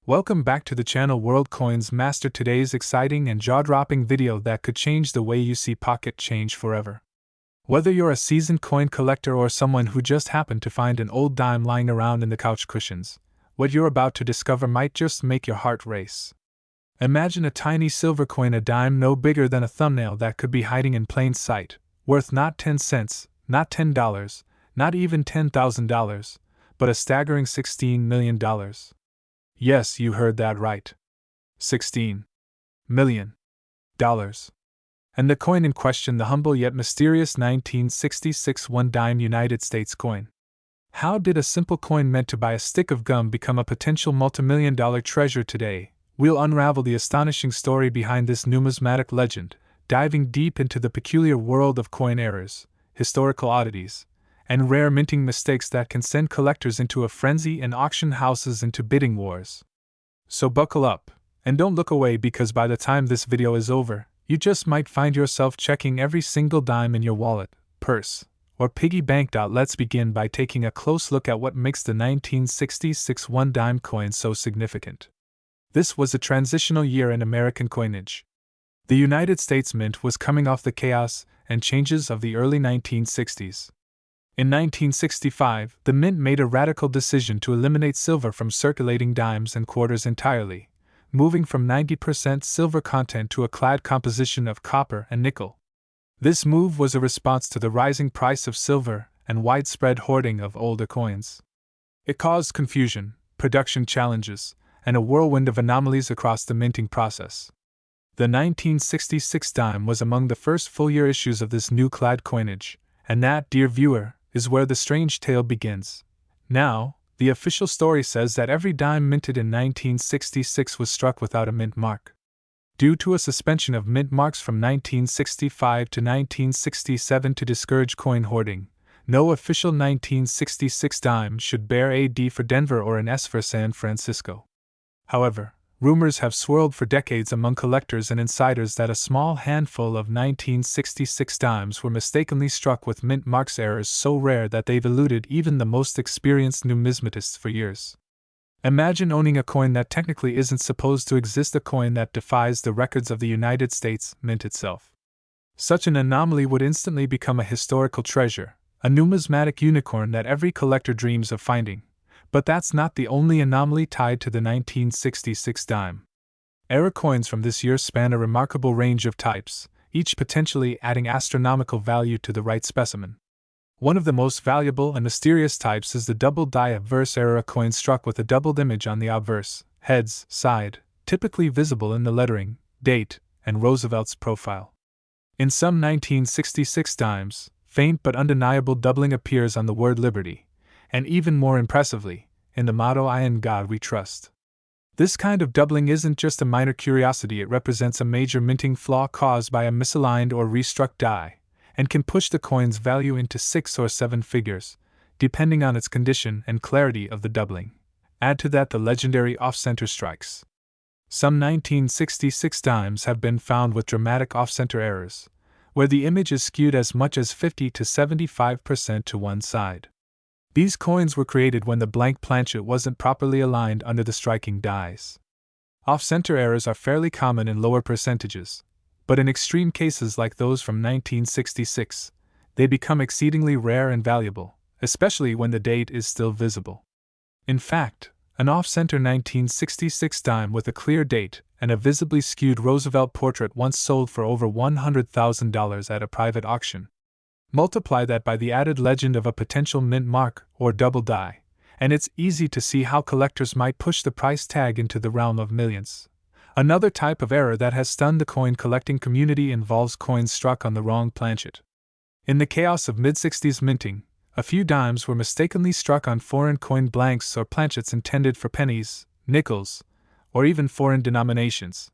Welcome back to the channel World Coins Master. Today's exciting and jaw-dropping video that could change the way you see pocket change forever. Whether you're a seasoned coin collector or someone who just happened to find an old dime lying around in the couch cushions, what you're about to discover might just make your heart race. Imagine a tiny silver coin, a dime no bigger than a thumbnail, that could be hiding in plain sight, worth not 10 cents, not $10, not even $10,000, but a staggering $16 million. Yes, you heard that right. $16 million. And the coin in question, the humble yet mysterious 1966 one-dime United States coin. How did a simple coin meant to buy a stick of gum become a potential multimillion-dollar treasure today? We'll unravel the astonishing story behind this numismatic legend, diving deep into the peculiar world of coin errors, historical oddities, and rare minting mistakes that can send collectors into a frenzy and auction houses into bidding wars. So buckle up, and don't look away, because by the time this video is over, you just might find yourself checking every single dime in your wallet, purse, or piggy bank. Let's begin by taking a close look at what makes the 1966 one-dime coin so significant. This was a transitional year in American coinage. The United States Mint was coming off the chaos and changes of the early 1960s. In 1965, the Mint made a radical decision to eliminate silver from circulating dimes and quarters entirely, moving from 90% silver content to a clad composition of copper and nickel. This move was a response to the rising price of silver and widespread hoarding of older coins. It caused confusion, production challenges, and a whirlwind of anomalies across the minting process. The 1966 dime was among the first full-year issues of this new clad coinage, and that, dear viewer, is where the strange tale begins. Now, the official story says that every dime minted in 1966 was struck without a mint mark. Due to a suspension of mint marks from 1965 to 1967 to discourage coin hoarding, no official 1966 dime should bear a D for Denver or an S for San Francisco. However, rumors have swirled for decades among collectors and insiders that a small handful of 1966 dimes were mistakenly struck with mint marks, errors so rare that they've eluded even the most experienced numismatists for years. Imagine owning a coin that technically isn't supposed to exist, a coin that defies the records of the United States Mint itself. Such an anomaly would instantly become a historical treasure, a numismatic unicorn that every collector dreams of finding. But that's not the only anomaly tied to the 1966 dime. Error coins from this year span a remarkable range of types, each potentially adding astronomical value to the right specimen. One of the most valuable and mysterious types is the double die obverse error, a coin struck with a doubled image on the obverse, heads, side, typically visible in the lettering, date, and Roosevelt's profile. In some 1966 dimes, faint but undeniable doubling appears on the word liberty, and even more impressively, in the motto "I in God we trust." This kind of doubling isn't just a minor curiosity, it represents a major minting flaw caused by a misaligned or restruck die, and can push the coin's value into 6 or 7 figures, depending on its condition and clarity of the doubling. Add to that the legendary off-center strikes. Some 1966 dimes have been found with dramatic off-center errors, where the image is skewed as much as 50 to 75% to one side. These coins were created when the blank planchet wasn't properly aligned under the striking dies. Off-center errors are fairly common in lower percentages, but in extreme cases like those from 1966, they become exceedingly rare and valuable, especially when the date is still visible. In fact, an off-center 1966 dime with a clear date and a visibly skewed Roosevelt portrait once sold for over $100,000 at a private auction. Multiply that by the added legend of a potential mint mark or double die, and it's easy to see how collectors might push the price tag into the realm of millions. Another type of error that has stunned the coin collecting community involves coins struck on the wrong planchet. In the chaos of mid-60s minting, a few dimes were mistakenly struck on foreign coin blanks or planchets intended for pennies, nickels, or even foreign denominations.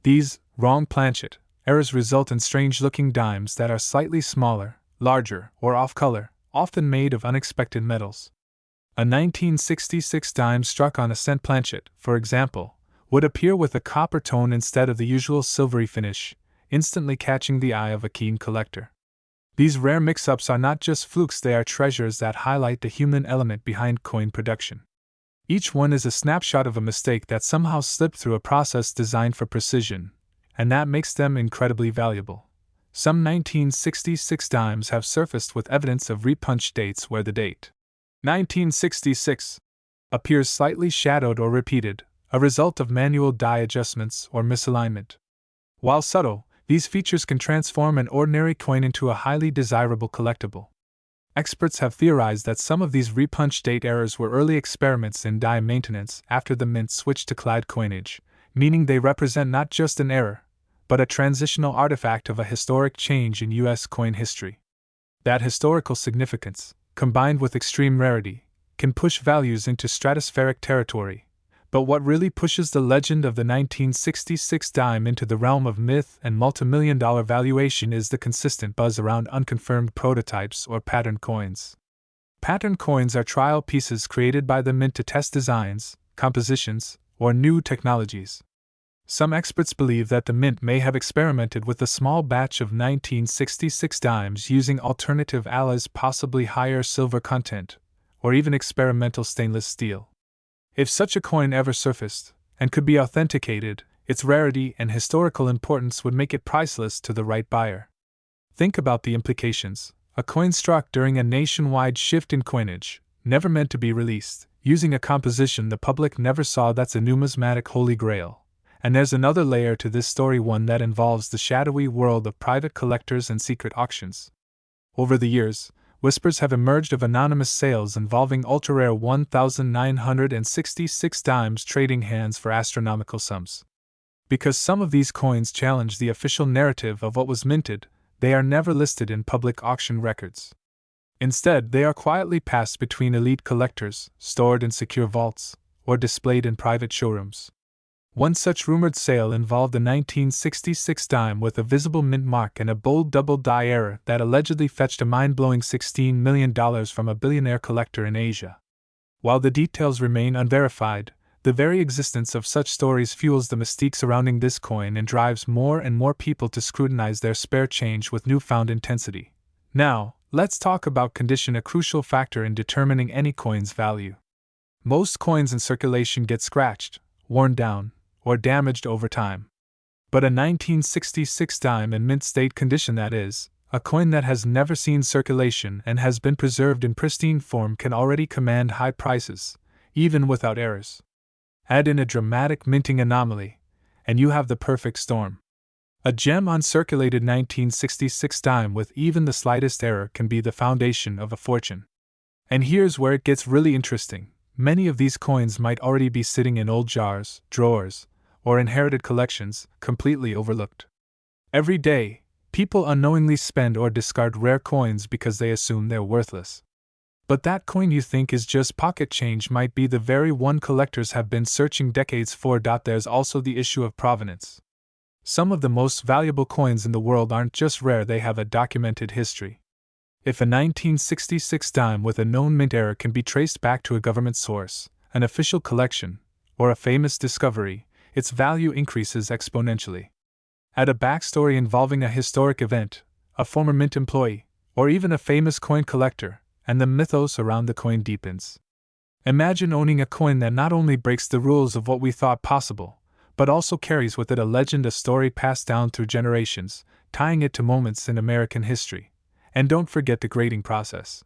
These wrong planchet errors result in strange-looking dimes that are slightly smaller, larger, or off-color, often made of unexpected metals. A 1966 dime struck on a cent planchet, for example, would appear with a copper tone instead of the usual silvery finish, instantly catching the eye of a keen collector. These rare mix-ups are not just flukes, they are treasures that highlight the human element behind coin production. Each one is a snapshot of a mistake that somehow slipped through a process designed for precision, and that makes them incredibly valuable. Some 1966 dimes have surfaced with evidence of repunched dates where the date 1966 appears slightly shadowed or repeated, a result of manual die adjustments or misalignment. While subtle, these features can transform an ordinary coin into a highly desirable collectible. Experts have theorized that some of these repunch date errors were early experiments in die maintenance after the mint switched to Clyde coinage, meaning they represent not just an error, but a transitional artifact of a historic change in U.S. coin history. That historical significance, combined with extreme rarity, can push values into stratospheric territory. But what really pushes the legend of the 1966 dime into the realm of myth and multimillion-dollar valuation is the consistent buzz around unconfirmed prototypes or pattern coins. Pattern coins are trial pieces created by the mint to test designs, compositions, or new technologies. Some experts believe that the mint may have experimented with a small batch of 1966 dimes using alternative alloys, possibly higher silver content, or even experimental stainless steel. If such a coin ever surfaced, and could be authenticated, its rarity and historical importance would make it priceless to the right buyer. Think about the implications. A coin struck during a nationwide shift in coinage, never meant to be released, using a composition the public never saw, that's a numismatic holy grail. And there's another layer to this story, one that involves the shadowy world of private collectors and secret auctions. Over the years, whispers have emerged of anonymous sales involving ultra-rare 1966 dimes trading hands for astronomical sums. Because some of these coins challenge the official narrative of what was minted, they are never listed in public auction records. Instead, they are quietly passed between elite collectors, stored in secure vaults, or displayed in private showrooms. One such rumored sale involved a 1966 dime with a visible mint mark and a bold double die error that allegedly fetched a mind-blowing $16 million from a billionaire collector in Asia. While the details remain unverified, the very existence of such stories fuels the mystique surrounding this coin and drives more and more people to scrutinize their spare change with newfound intensity. Now, let's talk about condition, a crucial factor in determining any coin's value. Most coins in circulation get scratched, worn down, or damaged over time. But a 1966 dime in mint state condition, that is, a coin that has never seen circulation and has been preserved in pristine form, can already command high prices, even without errors. Add in a dramatic minting anomaly, and you have the perfect storm. A gem uncirculated 1966 dime with even the slightest error can be the foundation of a fortune. And here's where it gets really interesting. Many of these coins might already be sitting in old jars, drawers, or inherited collections, completely overlooked. Every day, people unknowingly spend or discard rare coins because they assume they're worthless. But that coin you think is just pocket change might be the very one collectors have been searching decades for. There's also the issue of provenance. Some of the most valuable coins in the world aren't just rare, they have a documented history. If a 1966 dime with a known mint error can be traced back to a government source, an official collection, or a famous discovery, its value increases exponentially. Add a backstory involving a historic event, a former mint employee, or even a famous coin collector, and the mythos around the coin deepens. Imagine owning a coin that not only breaks the rules of what we thought possible, but also carries with it a legend, a story passed down through generations, tying it to moments in American history. And don't forget the grading process.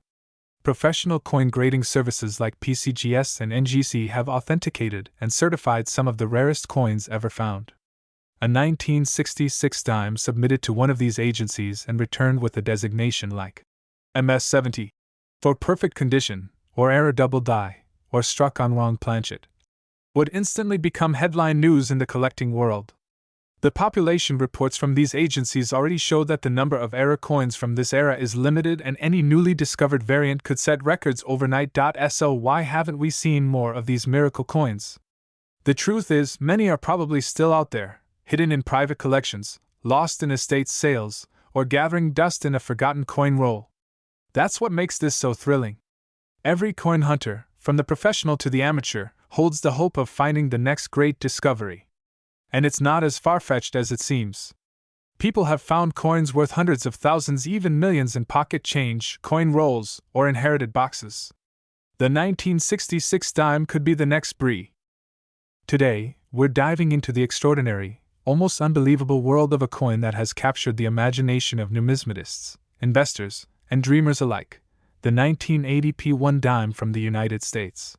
Professional coin grading services like PCGS and NGC have authenticated and certified some of the rarest coins ever found. A 1966 dime submitted to one of these agencies and returned with a designation like MS-70 for perfect condition, or error double die, or struck on wrong planchet, would instantly become headline news in the collecting world. The population reports from these agencies already show that the number of error coins from this era is limited, and any newly discovered variant could set records overnight. So why haven't we seen more of these miracle coins? The truth is, many are probably still out there, hidden in private collections, lost in estate sales, or gathering dust in a forgotten coin roll. That's what makes this so thrilling. Every coin hunter, from the professional to the amateur, holds the hope of finding the next great discovery. And it's not as far-fetched as it seems. People have found coins worth hundreds of thousands, even millions, in pocket change, coin rolls, or inherited boxes. The 1966 dime could be the next Brie. Today, we're diving into the extraordinary, almost unbelievable world of a coin that has captured the imagination of numismatists, investors, and dreamers alike, the 1980 P1 dime from the United States.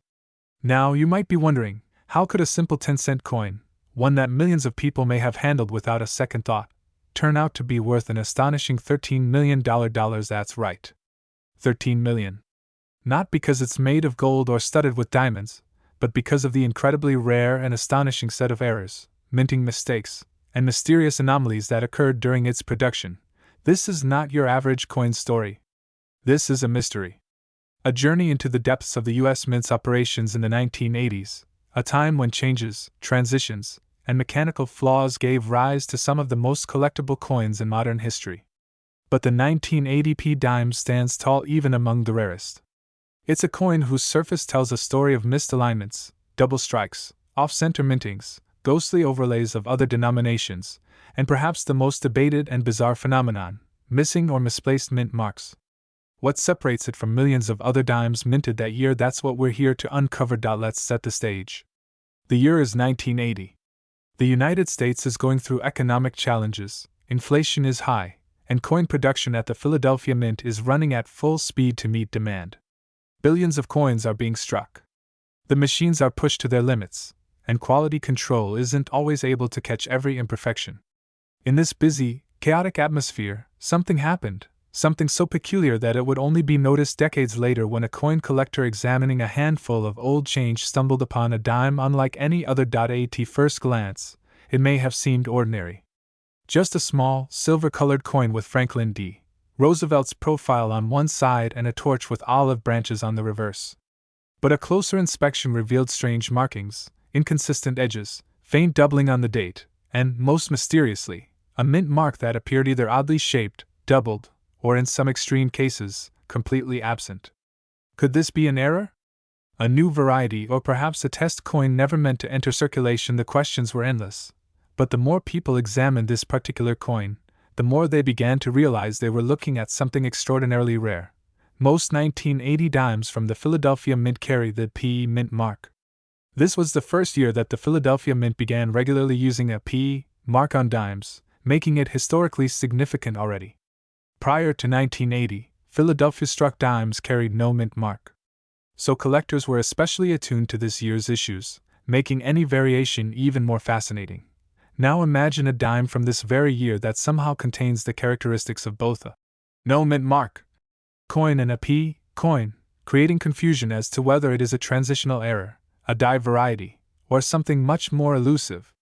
Now, you might be wondering, how could a simple 10-cent coin, one that millions of people may have handled without a second thought, turn out to be worth an astonishing $13 million? That's right. $13 million. Not because it's made of gold or studded with diamonds, but because of the incredibly rare and astonishing set of errors, minting mistakes, and mysterious anomalies that occurred during its production. This is not your average coin story. This is a mystery. A journey into the depths of the U.S. Mint's operations in the 1980s, a time when changes, transitions, and mechanical flaws gave rise to some of the most collectible coins in modern history. But the 1980 P dime stands tall even among the rarest. It's a coin whose surface tells a story of missed alignments, double strikes, off-center mintings, ghostly overlays of other denominations, and perhaps the most debated and bizarre phenomenon, missing or misplaced mint marks. What separates it from millions of other dimes minted that year? That's what we're here to uncover. Let's set the stage. The year is 1980. The United States is going through economic challenges, inflation is high, and coin production at the Philadelphia Mint is running at full speed to meet demand. Billions of coins are being struck. The machines are pushed to their limits, and quality control isn't always able to catch every imperfection. In this busy, chaotic atmosphere, something happened, something so peculiar that it would only be noticed decades later when a coin collector examining a handful of old change stumbled upon a dime unlike any other. At first glance, it may have seemed ordinary. Just a small, silver-colored coin with Franklin D. Roosevelt's profile on one side and a torch with olive branches on the reverse. But a closer inspection revealed strange markings, inconsistent edges, faint doubling on the date, and, most mysteriously, a mint mark that appeared either oddly shaped, doubled, or in some extreme cases, completely absent. Could this be an error? A new variety, or perhaps a test coin never meant to enter circulation? The questions were endless. But the more people examined this particular coin, the more they began to realize they were looking at something extraordinarily rare. Most 1980 dimes from the Philadelphia Mint carry the P mint mark. This was the first year that the Philadelphia Mint began regularly using a P mark on dimes, making it historically significant already. Prior to 1980, Philadelphia struck dimes carried no mint mark. So collectors were especially attuned to this year's issues, making any variation even more fascinating. Now imagine a dime from this very year that somehow contains the characteristics of both a no mint mark coin and a P coin, creating confusion as to whether it is a transitional error, a die variety, or something much more elusive.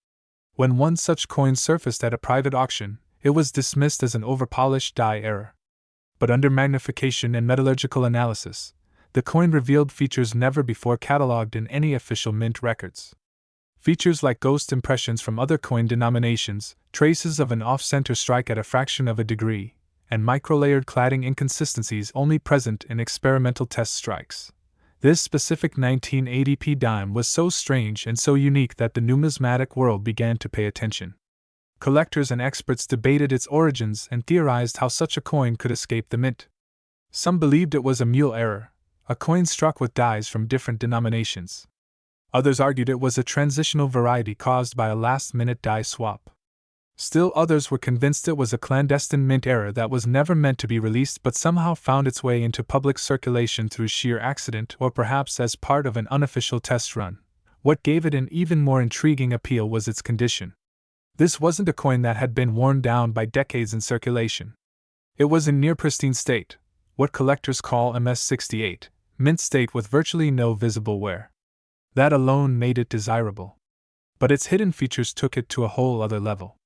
When one such coin surfaced at a private auction, it was dismissed as an overpolished die error. But under magnification and metallurgical analysis, the coin revealed features never before catalogued in any official mint records. Features like ghost impressions from other coin denominations, traces of an off-center strike at a fraction of a degree, and microlayered cladding inconsistencies only present in experimental test strikes. This specific 1980 P dime was so strange and so unique that the numismatic world began to pay attention. Collectors and experts debated its origins and theorized how such a coin could escape the mint. Some believed it was a mule error, a coin struck with dies from different denominations. Others argued it was a transitional variety caused by a last-minute die swap. Still others were convinced it was a clandestine mint error that was never meant to be released but somehow found its way into public circulation through sheer accident or perhaps as part of an unofficial test run. What gave it an even more intriguing appeal was its condition. This wasn't a coin that had been worn down by decades in circulation. It was in near pristine state, what collectors call MS68, mint state with virtually no visible wear. That alone made it desirable. But its hidden features took it to a whole other level.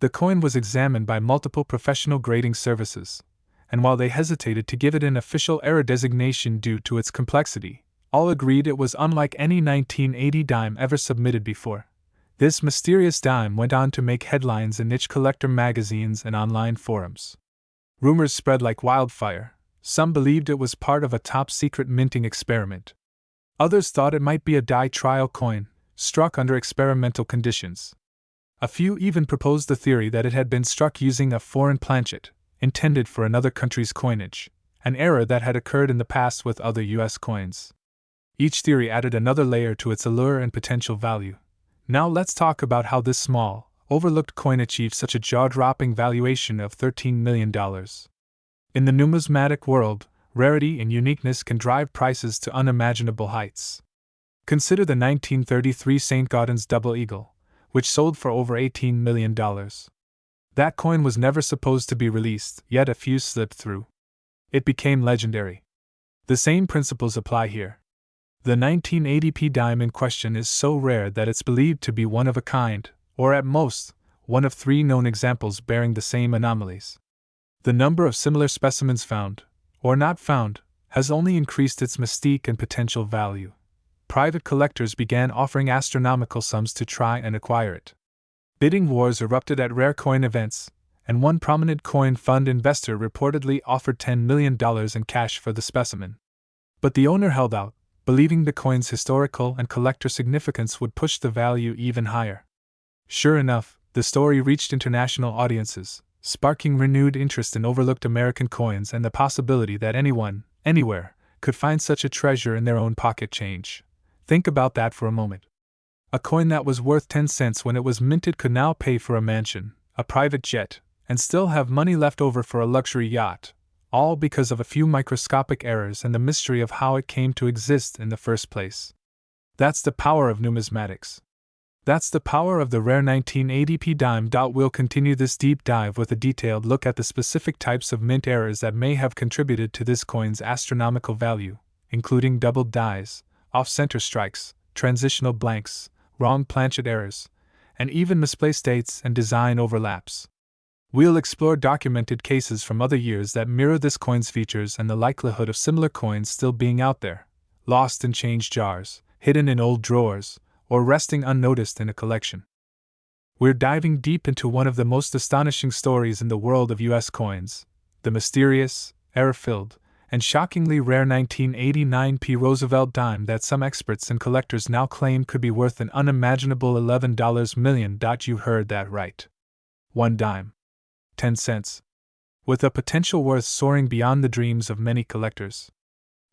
The coin was examined by multiple professional grading services, and while they hesitated to give it an official error designation due to its complexity, all agreed it was unlike any 1980 dime ever submitted before. This mysterious dime went on to make headlines in niche collector magazines and online forums. Rumors spread like wildfire. Some believed it was part of a top-secret minting experiment. Others thought it might be a die trial coin, struck under experimental conditions. A few even proposed the theory that it had been struck using a foreign planchet, intended for another country's coinage, an error that had occurred in the past with other U.S. coins. Each theory added another layer to its allure and potential value. Now let's talk about how this small, overlooked coin achieved such a jaw-dropping valuation of $13 million. In the numismatic world, rarity and uniqueness can drive prices to unimaginable heights. Consider the 1933 St. Gaudens double eagle, which sold for over $18 million. That coin was never supposed to be released, yet a few slipped through. It became legendary. The same principles apply here. The 1980p dime in question is so rare that it's believed to be one of a kind, or at most, one of 3 known examples bearing the same anomalies. The number of similar specimens found, or not found, has only increased its mystique and potential value. Private collectors began offering astronomical sums to try and acquire it. Bidding wars erupted at rare coin events, and one prominent coin fund investor reportedly offered $10 million in cash for the specimen. But the owner held out, believing the coin's historical and collector significance would push the value even higher. Sure enough, the story reached international audiences, sparking renewed interest in overlooked American coins and the possibility that anyone, anywhere, could find such a treasure in their own pocket change. Think about that for a moment. A coin that was worth 10 cents when it was minted could now pay for a mansion, a private jet, and still have money left over for a luxury yacht, all because of a few microscopic errors and the mystery of how it came to exist in the first place. That's the power of numismatics. That's the power of the rare 1980p dime. We'll continue this deep dive with a detailed look at the specific types of mint errors that may have contributed to this coin's astronomical value, including doubled dies, off-center strikes, transitional blanks, wrong planchet errors, and even misplaced dates and design overlaps. We'll explore documented cases from other years that mirror this coin's features and the likelihood of similar coins still being out there, lost in change jars, hidden in old drawers, or resting unnoticed in a collection. We're diving deep into one of the most astonishing stories in the world of U.S. coins, the mysterious, error-filled, and shockingly rare 1989p Roosevelt dime that some experts and collectors now claim could be worth an unimaginable $11 million. You heard that right. One dime. 10 cents. With a potential worth soaring beyond the dreams of many collectors.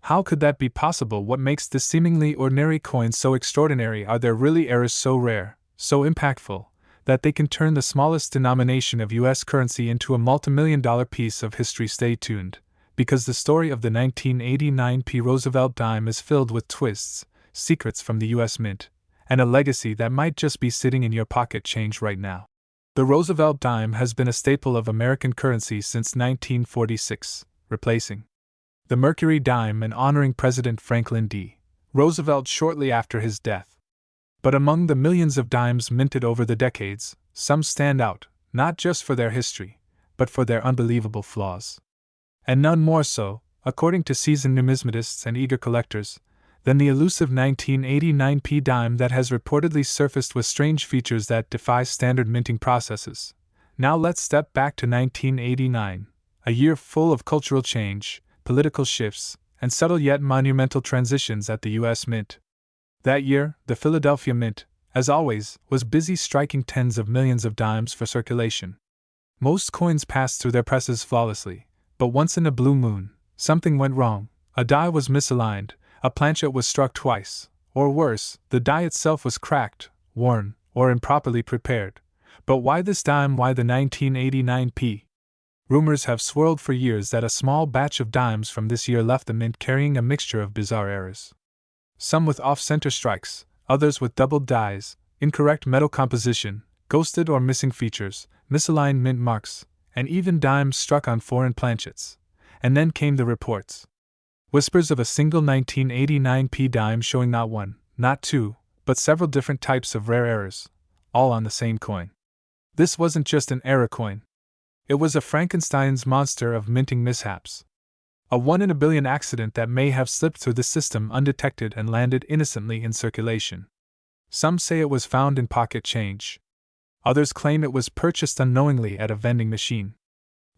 How could that be possible? What makes this seemingly ordinary coin so extraordinary? Are there really errors so rare, so impactful, that they can turn the smallest denomination of U.S. currency into a multimillion-dollar piece of history? Stay tuned, because the story of the 1989p Roosevelt dime is filled with twists, secrets from the U.S. Mint, and a legacy that might just be sitting in your pocket change right now. The Roosevelt dime has been a staple of American currency since 1946, replacing the Mercury dime and honoring President Franklin D. Roosevelt shortly after his death. But among the millions of dimes minted over the decades, some stand out, not just for their history, but for their unbelievable flaws. And none more so, according to seasoned numismatists and eager collectors, than the elusive 1989p dime that has reportedly surfaced with strange features that defy standard minting processes. Now let's step back to 1989, a year full of cultural change, political shifts, and subtle yet monumental transitions at the U.S. Mint. That year, the Philadelphia Mint, as always, was busy striking tens of millions of dimes for circulation. Most coins passed through their presses flawlessly, but once in a blue moon, something went wrong. A die was misaligned, a planchet was struck twice, or worse, the die itself was cracked, worn, or improperly prepared. But why this dime? Why the 1989p? Rumors have swirled for years that a small batch of dimes from this year left the mint carrying a mixture of bizarre errors. Some with off-center strikes, others with doubled dies, incorrect metal composition, ghosted or missing features, misaligned mint marks, and even dimes struck on foreign planchets. And then came the reports. Whispers of a single 1989p dime showing not one, not two, but several different types of rare errors, all on the same coin. This wasn't just an error coin. It was a Frankenstein's monster of minting mishaps. A one-in-a-billion accident that may have slipped through the system undetected and landed innocently in circulation. Some say it was found in pocket change. Others claim it was purchased unknowingly at a vending machine.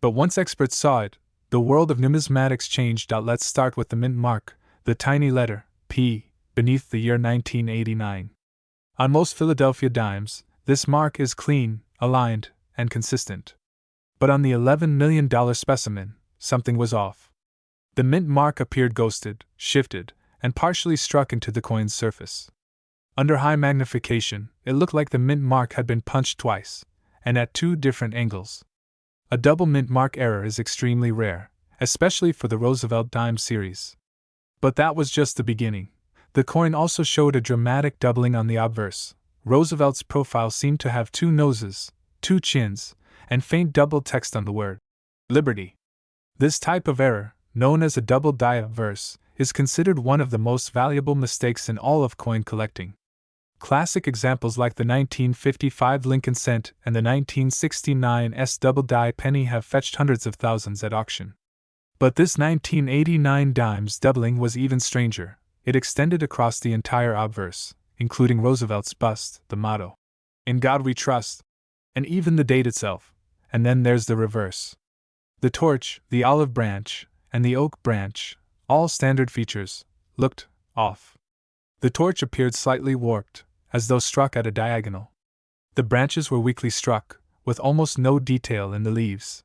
But once experts saw it, the world of numismatics changed. Let's start with the mint mark, the tiny letter P, beneath the year 1989. On most Philadelphia dimes, this mark is clean, aligned, and consistent. But on the $11 million specimen, something was off. The mint mark appeared ghosted, shifted, and partially struck into the coin's surface. Under high magnification, it looked like the mint mark had been punched twice, and at two different angles. A double mint mark error is extremely rare, especially for the Roosevelt dime series. But that was just the beginning. The coin also showed a dramatic doubling on the obverse. Roosevelt's profile seemed to have two noses, two chins, and faint double text on the word Liberty. This type of error, known as a double die obverse, is considered one of the most valuable mistakes in all of coin collecting. Classic examples like the 1955 Lincoln cent and the 1969 double die penny have fetched hundreds of thousands at auction. But this 1989 dime's doubling was even stranger. It extended across the entire obverse, including Roosevelt's bust, the motto, "In God We Trust," and even the date itself. And then there's the reverse. The torch, the olive branch, and the oak branch, all standard features, looked off. The torch appeared slightly warped, as though struck at a diagonal. The branches were weakly struck, with almost no detail in the leaves.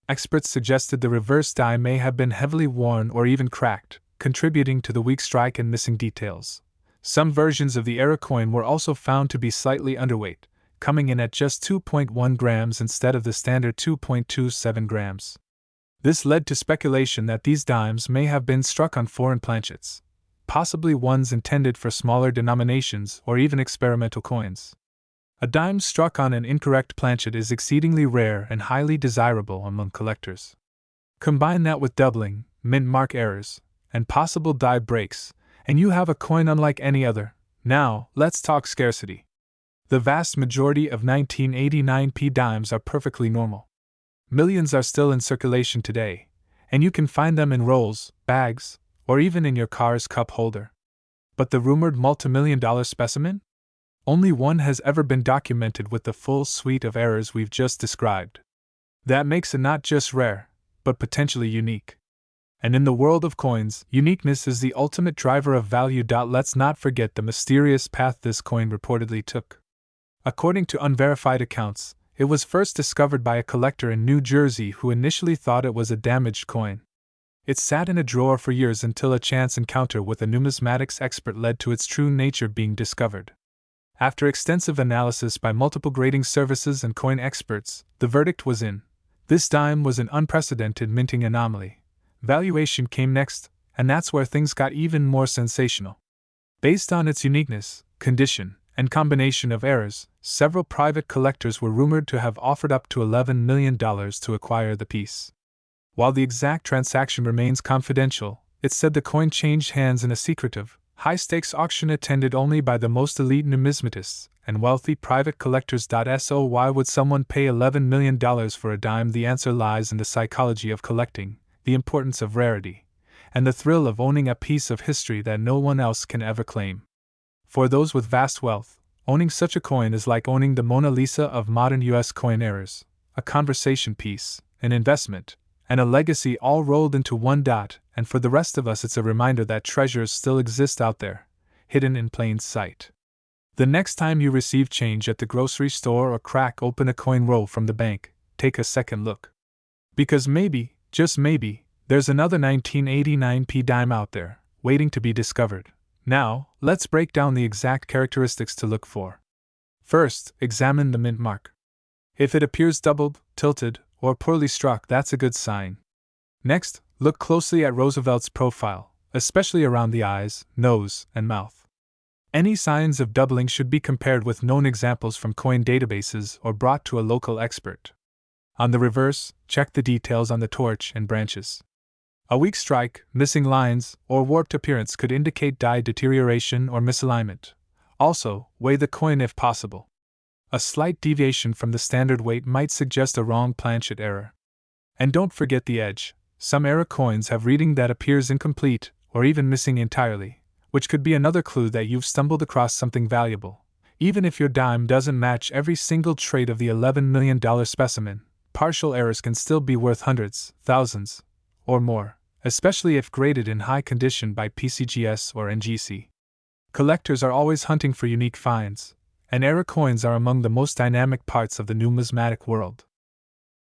Experts suggested the reverse die may have been heavily worn or even cracked, contributing to the weak strike and missing details. Some versions of the error coin were also found to be slightly underweight, coming in at just 2.1 grams instead of the standard 2.27 grams. This led to speculation that these dimes may have been struck on foreign planchets, possibly ones intended for smaller denominations or even experimental coins. A dime struck on an incorrect planchet is exceedingly rare and highly desirable among collectors. Combine that with doubling, mint mark errors, and possible die breaks, and you have a coin unlike any other. Now, let's talk scarcity. The vast majority of 1989 P dimes are perfectly normal. Millions are still in circulation today, and you can find them in rolls, bags, or even in your car's cup holder. But the rumored multimillion-dollar specimen? Only one has ever been documented with the full suite of errors we've just described. That makes it not just rare, but potentially unique. And in the world of coins, uniqueness is the ultimate driver of value. Let's not forget the mysterious path this coin reportedly took. According to unverified accounts, it was first discovered by a collector in New Jersey who initially thought it was a damaged coin. It sat in a drawer for years until a chance encounter with a numismatics expert led to its true nature being discovered. After extensive analysis by multiple grading services and coin experts, the verdict was in. This dime was an unprecedented minting anomaly. Valuation came next, and that's where things got even more sensational. Based on its uniqueness, condition, and combination of errors, several private collectors were rumored to have offered up to $11 million to acquire the piece. While the exact transaction remains confidential, it's said the coin changed hands in a secretive, high-stakes auction attended only by the most elite numismatists and wealthy private collectors. So why would someone pay $11 million for a dime? The answer lies in the psychology of collecting, the importance of rarity, and the thrill of owning a piece of history that no one else can ever claim. For those with vast wealth, owning such a coin is like owning the Mona Lisa of modern U.S. coin errors, a conversation piece, an investment, and a legacy all rolled into one. And for the rest of us, it's a reminder that treasures still exist out there, hidden in plain sight. The next time you receive change at the grocery store or crack open a coin roll from the bank, take a second look. Because maybe, just maybe, there's another 1989 P dime out there, waiting to be discovered. Now, let's break down the exact characteristics to look for. First, examine the mint mark. If it appears doubled, tilted, or poorly struck, that's a good sign. Next, look closely at Roosevelt's profile, especially around the eyes, nose, and mouth. Any signs of doubling should be compared with known examples from coin databases or brought to a local expert. On the reverse, check the details on the torch and branches. A weak strike, missing lines, or warped appearance could indicate die deterioration or misalignment. Also, weigh the coin if possible. A slight deviation from the standard weight might suggest a wrong planchet error. And don't forget the edge. Some error coins have reading that appears incomplete, or even missing entirely, which could be another clue that you've stumbled across something valuable. Even if your dime doesn't match every single trait of the $11 million specimen, partial errors can still be worth hundreds, thousands, or more, especially if graded in high condition by PCGS or NGC. Collectors are always hunting for unique finds, and error coins are among the most dynamic parts of the numismatic world.